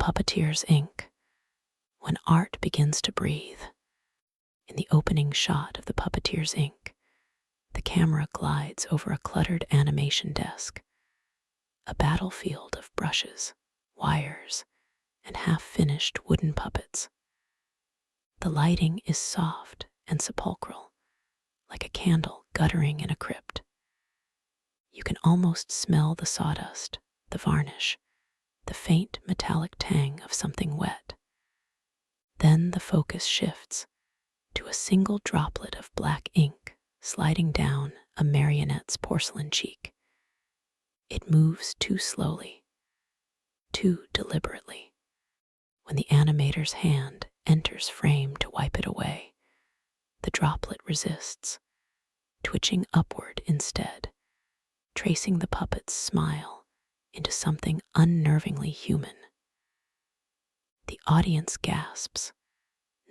Puppeteer's ink, when art begins to breathe. In the opening shot of the Puppeteer's ink, the camera glides over a cluttered animation desk, a battlefield of brushes, wires, and half-finished wooden puppets. The lighting is soft and sepulchral, like a candle guttering in a crypt. You can almost smell the sawdust, the varnish, the faint metallic tang of something wet. Then the focus shifts to a single droplet of black ink sliding down a marionette's porcelain cheek. It moves too slowly, too deliberately. When the animator's hand enters frame to wipe it away, the droplet resists, twitching upward instead, tracing the puppet's smile into something unnervingly human. The audience gasps,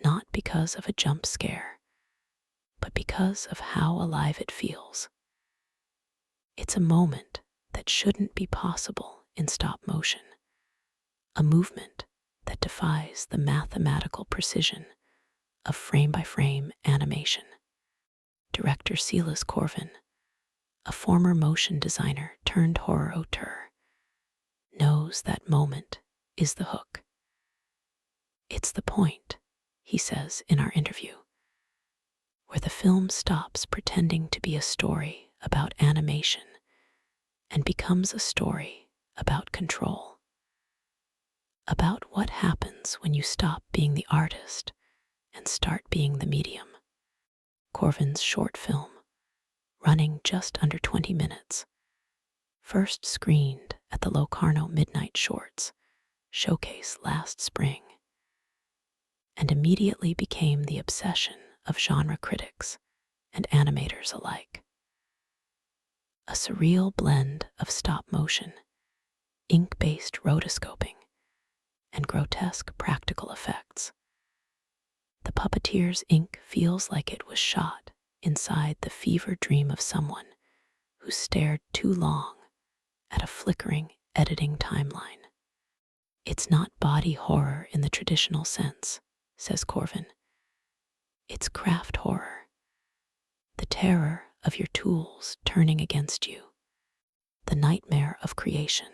not because of a jump scare, but because of how alive it feels. It's a moment that shouldn't be possible in stop motion, a movement that defies the mathematical precision of frame-by-frame animation. Director Silas Corvin, a former motion designer turned horror auteur, knows that moment is the hook. It's the point, he says in our interview, where the film stops pretending to be a story about animation and becomes a story about control. About what happens when you stop being the artist and start being the medium. Corvin's short film, running just under 20 minutes, first screened at the Locarno Midnight Shorts showcase last spring, and immediately became the obsession of genre critics and animators alike. A surreal blend of stop motion, ink-based rotoscoping, and grotesque practical effects. The Puppeteer's ink feels like it was shot inside the fever dream of someone who stared too long at a flickering editing timeline. It's not body horror in the traditional sense, says Corvin. It's craft horror, the terror of your tools turning against you, the nightmare of creation.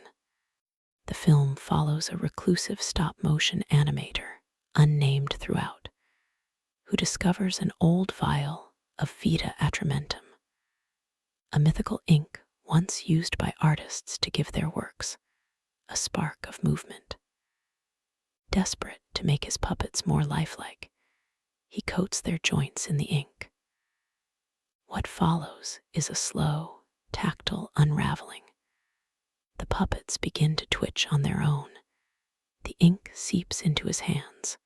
The film follows a reclusive stop-motion animator, unnamed throughout, who discovers an old vial of vita atramentum, a mythical ink once used by artists to give their works a spark of movement. Desperate to make his puppets more lifelike, he coats their joints in the ink. What follows is a slow, tactile unraveling. The puppets begin to twitch on their own. The ink seeps into his hands,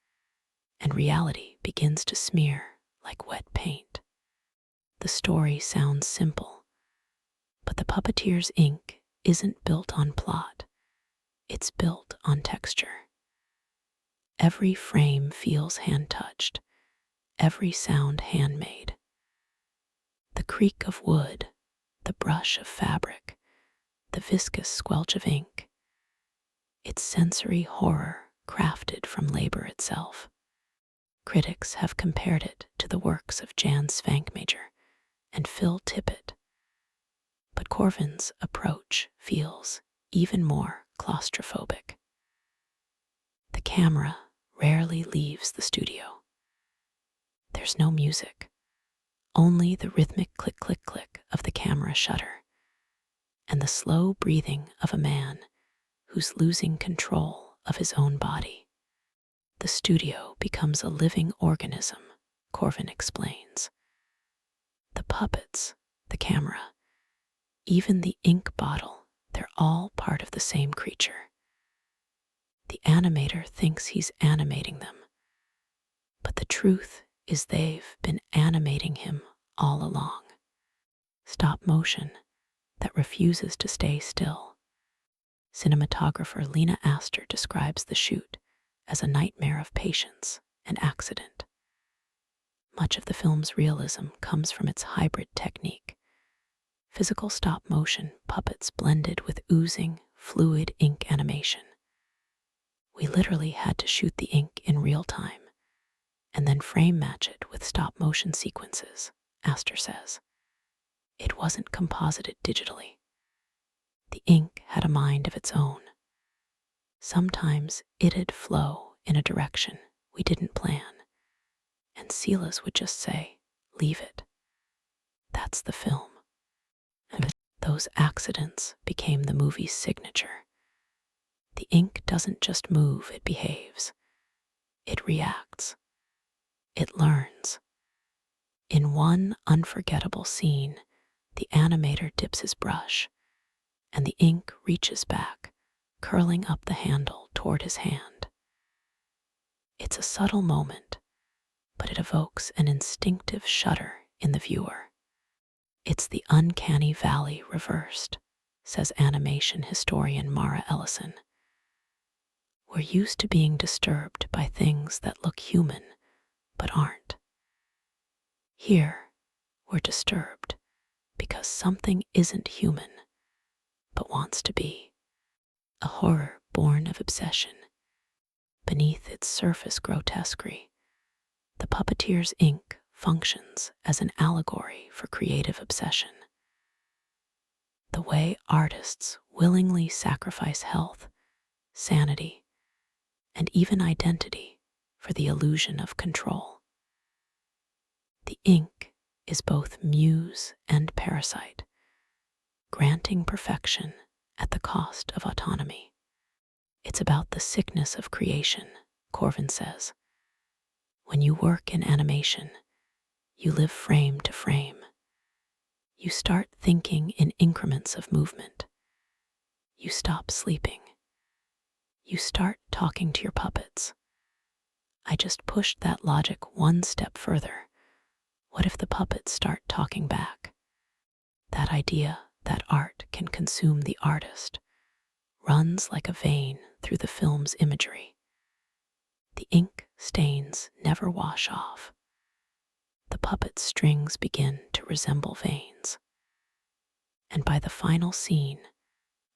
and reality begins to smear like wet paint. The story sounds simple, but the Puppeteer's ink isn't built on plot. It's built on texture. Every frame feels hand-touched, every sound handmade. The creak of wood, the brush of fabric, the viscous squelch of ink. It's sensory horror crafted from labor itself. Critics have compared it to the works of Jan Svankmajer and Phil Tippett, but Corvin's approach feels even more claustrophobic. The camera rarely leaves the studio. There's no music, only the rhythmic click-click-click of the camera shutter and the slow breathing of a man who's losing control of his own body. The studio becomes a living organism, Corvin explains. The puppets, the camera, even the ink bottle, they're all part of the same creature. The animator thinks he's animating them, but the truth is they've been animating him all along. Stop motion that refuses to stay still. Cinematographer Lena Astor describes the shoot as a nightmare of patience and accident. Much of the film's realism comes from its hybrid technique. Physical stop-motion puppets blended with oozing, fluid ink animation. We literally had to shoot the ink in real time and then frame match it with stop motion sequences, Astor says. It wasn't composited digitally. The ink had a mind of its own. Sometimes it'd flow in a direction we didn't plan, and Silas would just say, "Leave it." That's the film. And those accidents became the movie's signature. The ink doesn't just move, it behaves. It reacts. It learns. In one unforgettable scene, the animator dips his brush, and the ink reaches back, curling up the handle toward his hand. It's a subtle moment, but it evokes an instinctive shudder in the viewer. It's the uncanny valley reversed, says animation historian Mara Ellison. We're used to being disturbed by things that look human, but aren't. Here, we're disturbed because something isn't human, but wants to be. A horror born of obsession. Beneath its surface grotesquerie, the puppeteer's ink functions as an allegory for creative obsession. The way artists willingly sacrifice health, sanity, and even identity for the illusion of control. The ink is both muse and parasite, granting perfection at the cost of autonomy. It's about the sickness of creation, Corvin says. When you work in animation, you live frame to frame. You start thinking in increments of movement. You stop sleeping. You start talking to your puppets. I just pushed that logic one step further. What if the puppets start talking back? That idea that art can consume the artist runs like a vein through the film's imagery. The ink stains never wash off. The puppet's strings begin to resemble veins. And by the final scene,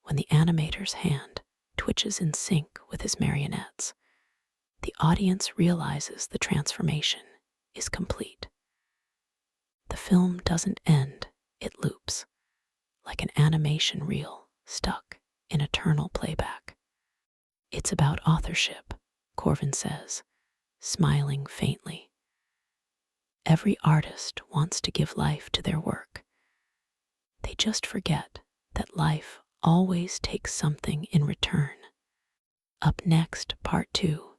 when the animator's hand twitches in sync with his marionettes, the audience realizes the transformation is complete. The film doesn't end, it loops, like an animation reel stuck in eternal playback. It's about authorship, Corvin says, smiling faintly. Every artist wants to give life to their work. They just forget that life always takes something in return. Up next, part 2,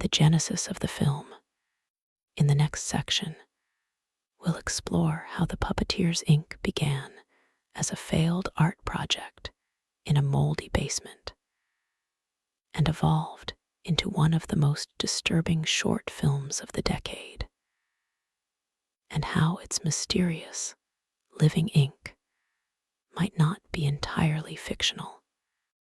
the genesis of the film. In the next section, we'll explore how the puppeteer's ink began as a failed art project in a moldy basement and evolved into one of the most disturbing short films of the decade, and how its mysterious, living ink might not be entirely fictional.